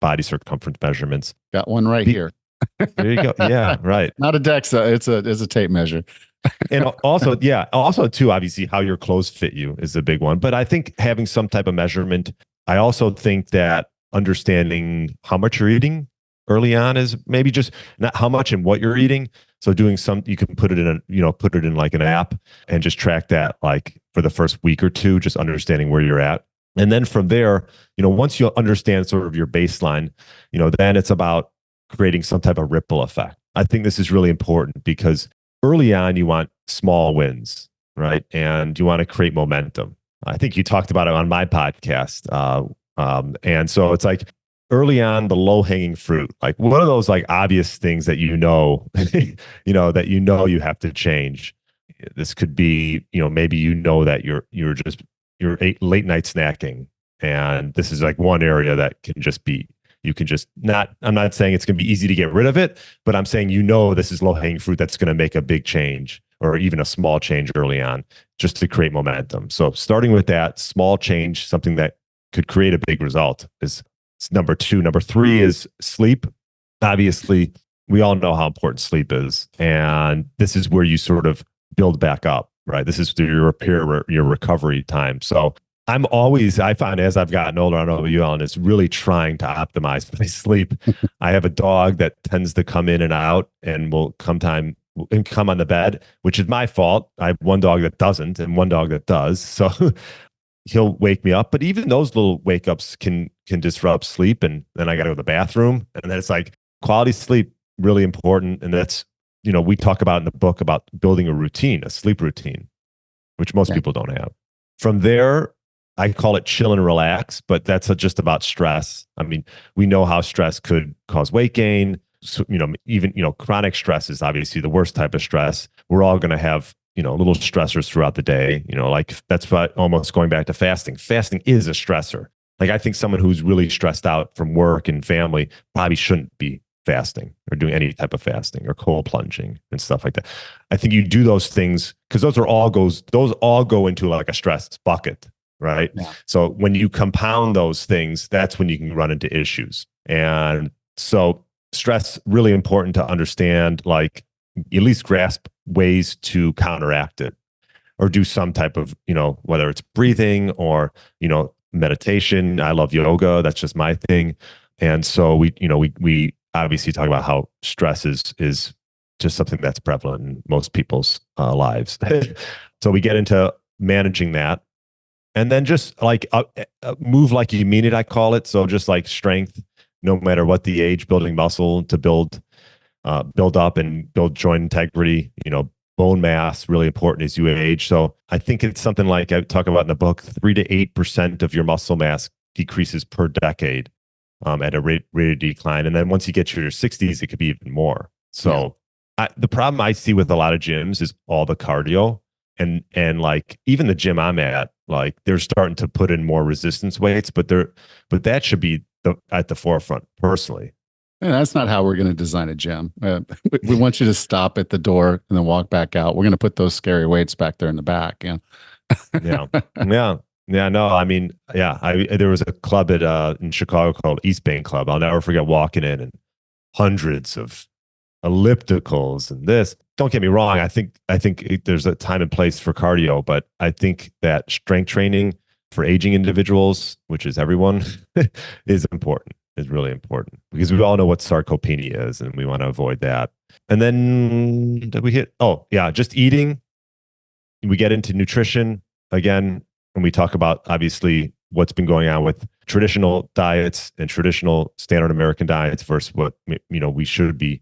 body circumference measurements. Got one right here. There you go. Yeah, right. Not a DEXA, it's a tape measure. And also too, obviously how your clothes fit you is a big one. But I think having some type of measurement, I also think that understanding how much you're eating early on is maybe just not how much and what you're eating. So doing you can put it in like an app and just track that like for the first week or two, just understanding where you're at. And then from there, once you understand sort of your baseline, then it's about creating some type of ripple effect. I think this is really important because early on, you want small wins, right? And you want to create momentum. I think you talked about it on my podcast. And so it's like early on, the low-hanging fruit, like what are those like obvious things that that you have to change? This could be, maybe that you're late night snacking. And this is like one area that can just be, I'm not saying it's going to be easy to get rid of it, but I'm saying, this is low-hanging fruit that's going to make a big change or even a small change early on just to create momentum. So starting with that small change, something that could create a big result is number two. Number three is sleep. Obviously, we all know how important sleep is. And this is where you sort of build back up, right? This is your repair, your recovery time. So I find as I've gotten older, I don't know about you, Alan, is really trying to optimize my sleep. I have a dog that tends to come in and out and will come on the bed, which is my fault. I have one dog that doesn't and one dog that does. So he'll wake me up, but even those little wake ups can disrupt sleep. And then I got to go to the bathroom, and then it's like quality sleep, really important. And that's, we talk about in the book about building a sleep routine, which most people don't have. From there, I call it chill and relax, but that's just about stress. I mean, we know how stress could cause weight gain. So, even, chronic stress is obviously the worst type of stress. We're all going to have, little stressors throughout the day, like that's what almost going back to fasting. Fasting is a stressor. Like I think someone who's really stressed out from work and family probably shouldn't be fasting or doing any type of fasting or cold plunging and stuff like that. I think you do those things because those all go into like a stress bucket, right? Yeah. So when you compound those things, that's when you can run into issues. And so stress, really important to understand, like at least grasp ways to counteract it or do some type of, whether it's breathing or, meditation. I love yoga. That's just my thing. And so we obviously talk about how stress is just something that's prevalent in most people's lives. So we get into managing that. And then just like move like you mean it, I call it. So just like strength, no matter what the age, building muscle to build up and build joint integrity, bone mass, really important as you age. So I think it's something like I talk about in the book, 3 to 8% of your muscle mass decreases per decade at a rate of decline. And then once you get to your 60s, it could be even more. So the problem I see with a lot of gyms is all the cardio and like even the gym I'm at, like they're starting to put in more resistance weights, but that should be at the forefront personally. And that's not how we're going to design a gym. We want you to stop at the door and then walk back out. We're going to put those scary weights back there in the back. Yeah. No, I mean, there was a club in Chicago called East Bank Club. I'll never forget walking in and hundreds of ellipticals and this. Don't get me wrong. I think there's a time and place for cardio, but I think that strength training for aging individuals, which is everyone, is important. Is really important because we all know what sarcopenia is and we want to avoid that. And then did we hit? Oh yeah, just eating. We get into nutrition again, and we talk about obviously what's been going on with traditional diets and traditional standard American diets versus what we should be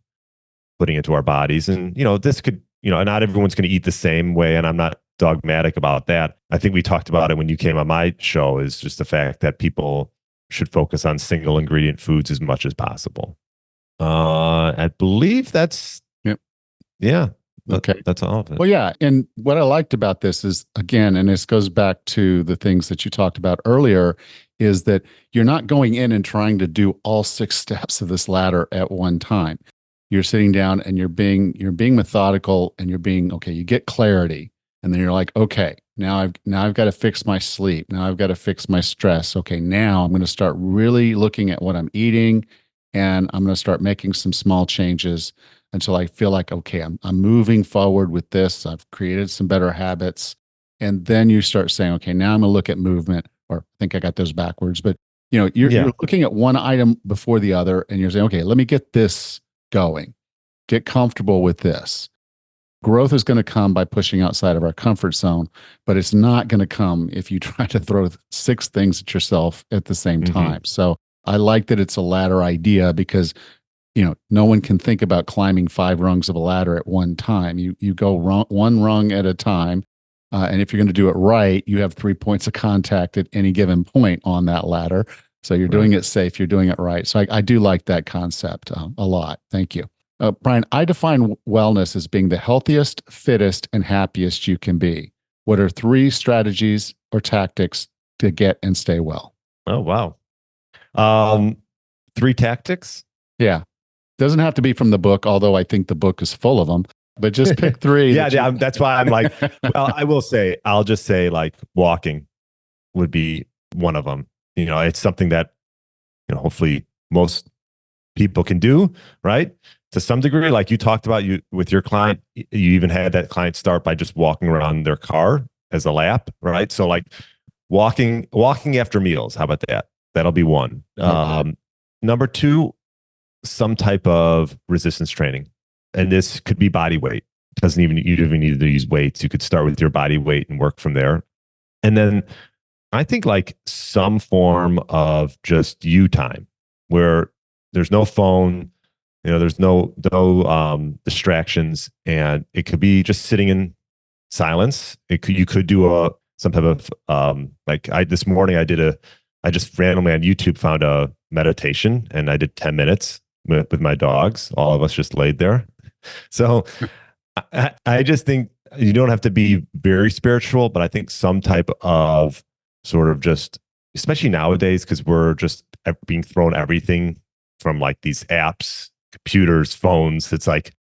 putting into our bodies. And this could not everyone's going to eat the same way, and I'm not dogmatic about that. I think we talked about it when you came on my show. Is just the fact that people should focus on single ingredient foods as much as possible. I believe that's Yeah. Okay. That's all of it. Well, yeah. And what I liked about this is, again, and this goes back to the things that you talked about earlier, is that you're not going in and trying to do all 6 steps of this ladder at one time. You're sitting down and you're being methodical, and you're being, okay, you get clarity. And then you're like, okay, now I've got to fix my sleep. Now I've got to fix my stress. Okay, now I'm going to start really looking at what I'm eating, and I'm going to start making some small changes until I feel like, okay, I'm moving forward with this. I've created some better habits. And then you start saying, okay, now I'm going to look at movement, or I think I got those backwards, but you're looking at one item before the other, and you're saying, okay, let me get this going, get comfortable with this. Growth is going to come by pushing outside of our comfort zone, but it's not going to come if you try to throw 6 things at yourself at the same time. So I like that it's a ladder idea, because no one can think about climbing 5 rungs of a ladder at one time. You go one rung at a time, and if you're going to do it right, you have 3 points of contact at any given point on that ladder. So you're doing it safe, you're doing it right. So I do like that concept a lot. Thank you. Brian, I define wellness as being the healthiest, fittest, and happiest you can be. What are 3 strategies or tactics to get and stay well? Oh, wow. 3 tactics? Yeah. Doesn't have to be from the book, although I think the book is full of them, but just pick 3. That's why I'm like, well, I'll just say like walking would be one of them. It's something that, hopefully most people can do, right? To some degree, like you talked about with your client, you even had that client start by just walking around their car as a lap, right? So like walking after meals. How about that? That'll be one. Okay. Number 2, some type of resistance training. And this could be body weight. You don't even need to use weights. You could start with your body weight and work from there. And then I think like some form of just you time where there's no phone, there's no distractions, and it could be just sitting in silence. You could do some type of this morning I just randomly on YouTube found a meditation, and I did 10 minutes with my dogs. All of us just laid there. So I just think you don't have to be very spiritual, but I think some type of sort of just, especially nowadays, because we're just being thrown everything from like these apps, computers, phones. It's like,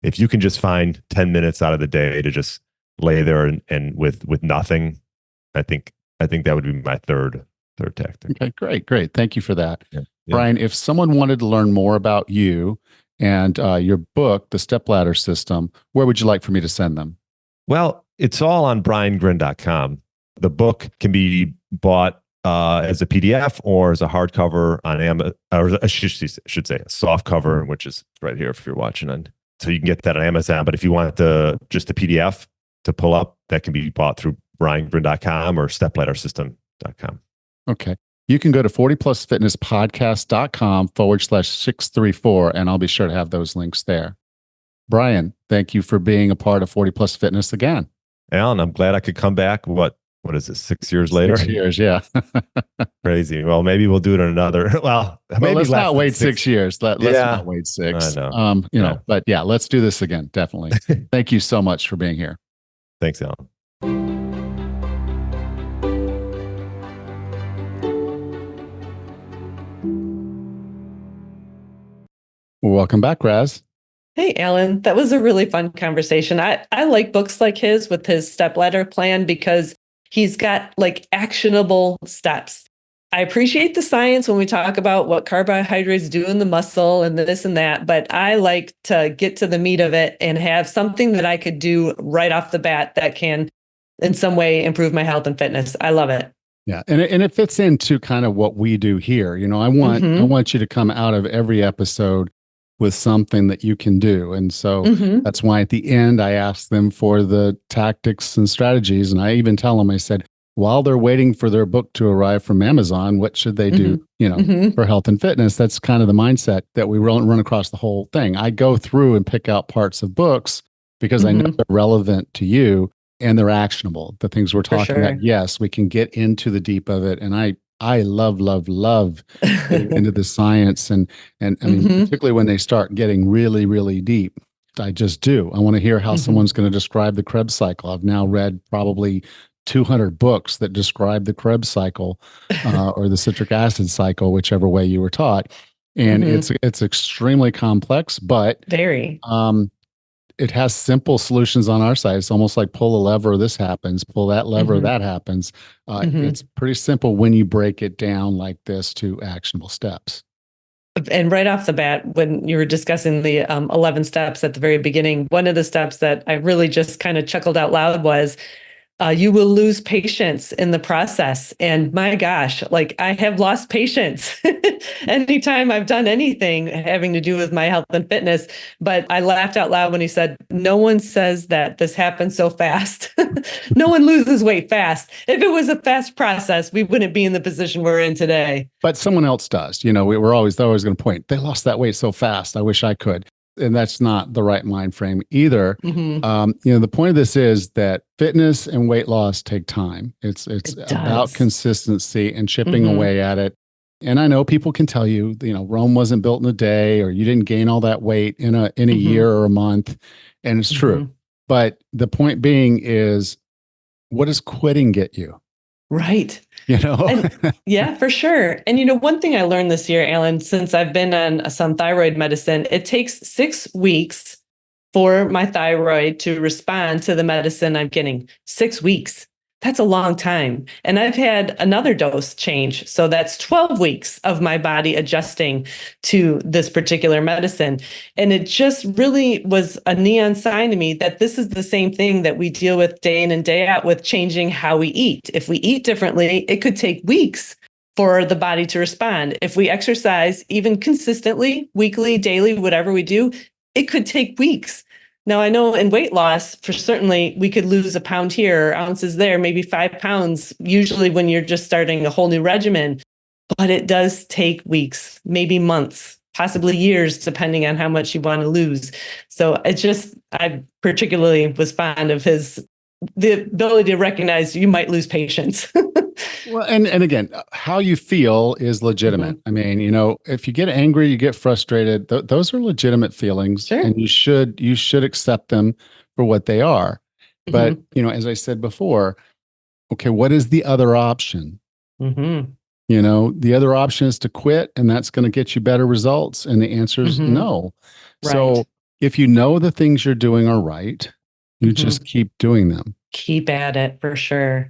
if you can just find 10 minutes out of the day to just lay there and with nothing, I think that would be my third tactic. Okay, great. Thank you for that. Yeah. Brian, if someone wanted to learn more about you and your book, The Stepladder System, where would you like for me to send them? Well, it's all on briangrin.com. The book can be bought as a PDF or as a hardcover on Amazon, or I should say a soft cover, which is right here if you're watching on. So you can get that on Amazon. But if you want just the PDF to pull up, that can be bought through briangrin.com or stepladdersystem.com. Okay. You can go to 40plusfitnesspodcast.com/634, and I'll be sure to have those links there. Brian, thank you for being a part of 40 Plus Fitness again. Alan, I'm glad I could come back. What is it, 6 years later? 6 years, yeah. Crazy. Well, maybe we'll do it in another. Maybe let's not wait 6 years. Let's not wait 6. I know. But yeah, let's do this again. Definitely. Thank you so much for being here. Thanks, Alan. Welcome back, Raz. Hey, Alan, that was a really fun conversation. I like books like his with his stepladder plan because he's got like actionable steps. I appreciate the science when we talk about what carbohydrates do in the muscle and this and that, but I like to get to the meat of it and have something that I could do right off the bat that can in some way improve my health and fitness. I love it. Yeah. And it fits into kind of what we do here. I want you to come out of every episode with something that you can do. And so that's why at the end, I asked them for the tactics and strategies. And I even tell them, I said, while they're waiting for their book to arrive from Amazon, what should they do, for health and fitness? That's kind of the mindset that we run across the whole thing. I go through and pick out parts of books because I know they're relevant to you and they're actionable. The things we're talking about, yes, we can get into the deep of it. And I love getting into the science and I mean, particularly when they start getting really, really deep. I just do. I want to hear how someone's going to describe the Krebs cycle. I've now read probably 200 books that describe the Krebs cycle or the citric acid cycle, whichever way you were taught. And it's extremely complex, but very. It has simple solutions on our side. It's almost like pull a lever, this happens, pull that lever, that happens. It's pretty simple when you break it down like this to actionable steps. And right off the bat, when you were discussing the 11 steps at the very beginning, one of the steps that I really just kind of chuckled out loud was, you will lose patience in the process. And my gosh, like I have lost patience anytime I've done anything having to do with my health and fitness. But I laughed out loud when he said, no one says that this happens so fast. No one loses weight fast. If it was a fast process, we wouldn't be in the position we're in today. But someone else does. You know, they're always going to point, they lost that weight so fast. I wish I could. And that's not the right mind frame either. You know, the point of this is that fitness and weight loss take time. It's about consistency and chipping away at it. And I know people can tell you, you know, Rome wasn't built in a day, or you didn't gain all that weight in a year or a month, and it's true. But the point being is, what does quitting get you? Right. You know? And, yeah, for sure. And, you know, one thing I learned this year, Alan, since I've been on some thyroid medicine, it takes 6 weeks for my thyroid to respond to the medicine I'm getting. 6 weeks. That's a long time. And I've had another dose change. So that's 12 weeks of my body adjusting to this particular medicine. And it just really was a neon sign to me that this is the same thing that we deal with day in and day out with changing how we eat. If we eat differently, it could take weeks for the body to respond. If we exercise even consistently, weekly, daily, whatever we do, it could take weeks. Now, I know in weight loss, for certainly, we could lose a pound here, or ounces there, maybe 5 pounds, usually when you're just starting a whole new regimen. But it does take weeks, maybe months, possibly years, depending on how much you want to lose. So it's just, I particularly was fond of the ability to recognize you might lose patience. Well, and again, how you feel is legitimate. I mean, you know, if you get angry, you get frustrated, those are legitimate feelings, and you should accept them for what they are. But, you know, as I said before, okay, what is the other option? You know, the other option is to quit, and that's going to get you better results. And the answer is no. Right. So if you know the things you're doing are right, you just keep doing them. Keep at it, for sure.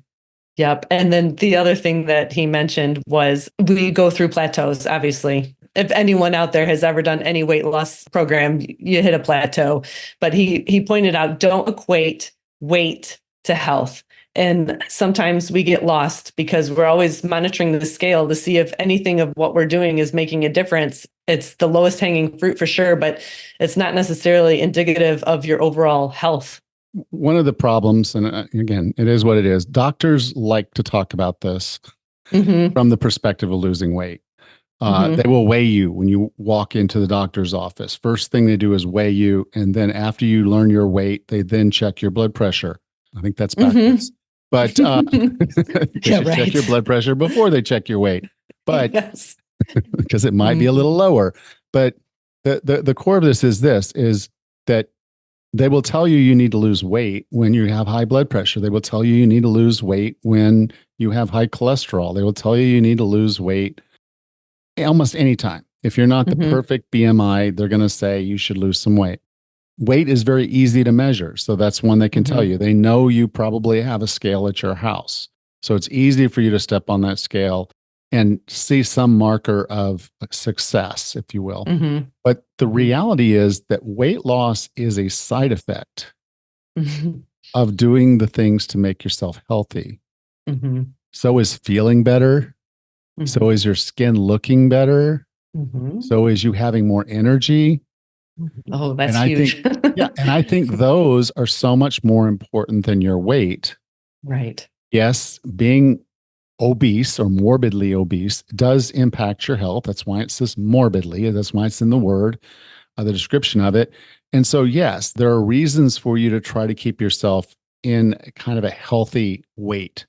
Yep. And then the other thing that he mentioned was we go through plateaus, obviously. If anyone out there has ever done any weight loss program, you hit a plateau. But he pointed out, don't equate weight to health. And sometimes we get lost because we're always monitoring the scale to see if anything of what we're doing is making a difference. It's the lowest hanging fruit for sure, but it's not necessarily indicative of your overall health. One of the problems, and again, it is what it is. Doctors like to talk about this from the perspective of losing weight. They will weigh you when you walk into the doctor's office. First thing they do is weigh you. And then after you learn your weight, they then check your blood pressure. I think that's backwards. But they should check your blood pressure before they check your weight. But because it might be a little lower. But the core of this is that they will tell you need to lose weight when you have high blood pressure. They will tell you need to lose weight when you have high cholesterol. They will tell you need to lose weight almost any time. If you're not the perfect BMI, they're going to say you should lose some weight. Weight is very easy to measure. So that's one they can tell you. They know you probably have a scale at your house. So it's easy for you to step on that scale and see some marker of success, if you will. But the reality is that weight loss is a side effect of doing the things to make yourself healthy. So is feeling better. So is your skin looking better. So is you having more energy. Oh, that's huge. And I think those are so much more important than your weight. Right. Yes, being obese or morbidly obese does impact your health. That's why it says morbidly. That's why it's in the word, the description of it. And so, yes, there are reasons for you to try to keep yourself in kind of a healthy weight.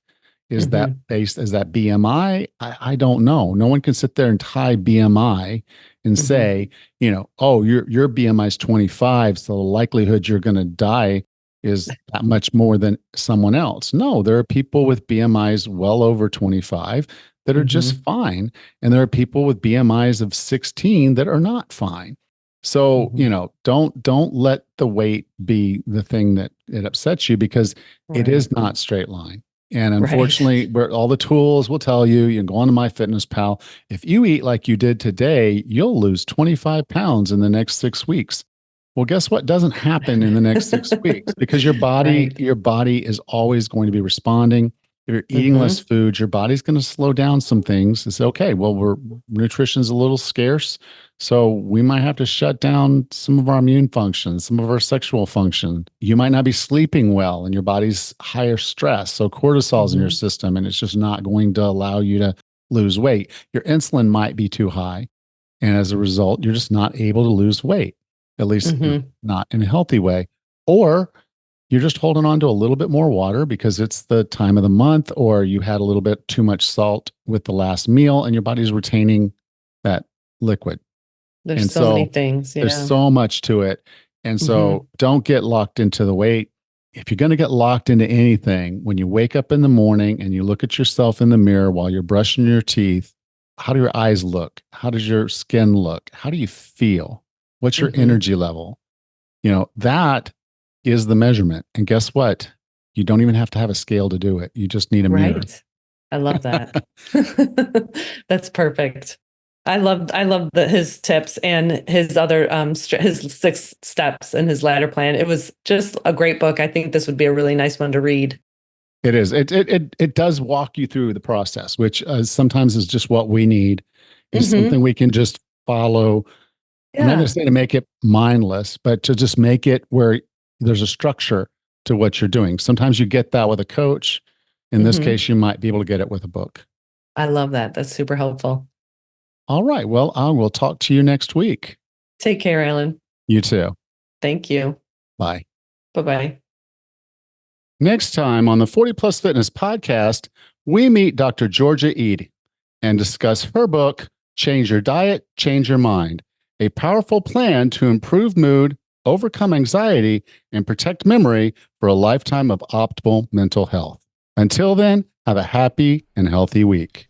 Is that based, is that BMI? I don't know. No one can sit there and tie BMI and say, oh, your BMI is 25, so the likelihood you're going to die is that much more than someone else. No, there are people with BMIs well over 25 that are just fine. And there are people with BMIs of 16 that are not fine. So, don't let the weight be the thing that it upsets you, because it is not straight line. And unfortunately, all the tools will tell you, you can go on to MyFitnessPal. If you eat like you did today, you'll lose 25 pounds in the next 6 weeks. Well, guess what doesn't happen in the next 6 weeks? Because your body is always going to be responding. If you're eating less food, your body's going to slow down some things and say, okay, well, nutrition's a little scarce, so we might have to shut down some of our immune functions, some of our sexual function. You might not be sleeping well and your body's higher stress. So cortisol's in your system and it's just not going to allow you to lose weight. Your insulin might be too high. And as a result, you're just not able to lose weight, at least not in a healthy way. Or you're just holding on to a little bit more water because it's the time of the month, or you had a little bit too much salt with the last meal and your body's retaining that liquid. There's so many things. Yeah. There's so much to it. And so don't get locked into the weight. If you're going to get locked into anything, when you wake up in the morning and you look at yourself in the mirror while you're brushing your teeth, how do your eyes look? How does your skin look? How do you feel? What's your energy level? That is the measurement. And guess what? You don't even have to have a scale to do it. You just need a mirror. I love that. That's perfect. I love his tips and his other his 6 steps and his ladder plan. It was just a great book. I think this would be a really nice one to read. It is. It does walk you through the process, which sometimes is just what we need. Is something we can just follow. I'm not going to say to make it mindless, but to just make it where there's a structure to what you're doing. Sometimes you get that with a coach. In this case, you might be able to get it with a book. I love that. That's super helpful. All right. Well, I will talk to you next week. Take care, Alan. You too. Thank you. Bye. Bye-bye. Next time on the 40 Plus Fitness podcast, we meet Dr. Georgia Eade and discuss her book, Change Your Diet, Change Your Mind, a powerful plan to improve mood, overcome anxiety, and protect memory for a lifetime of optimal mental health. Until then, have a happy and healthy week.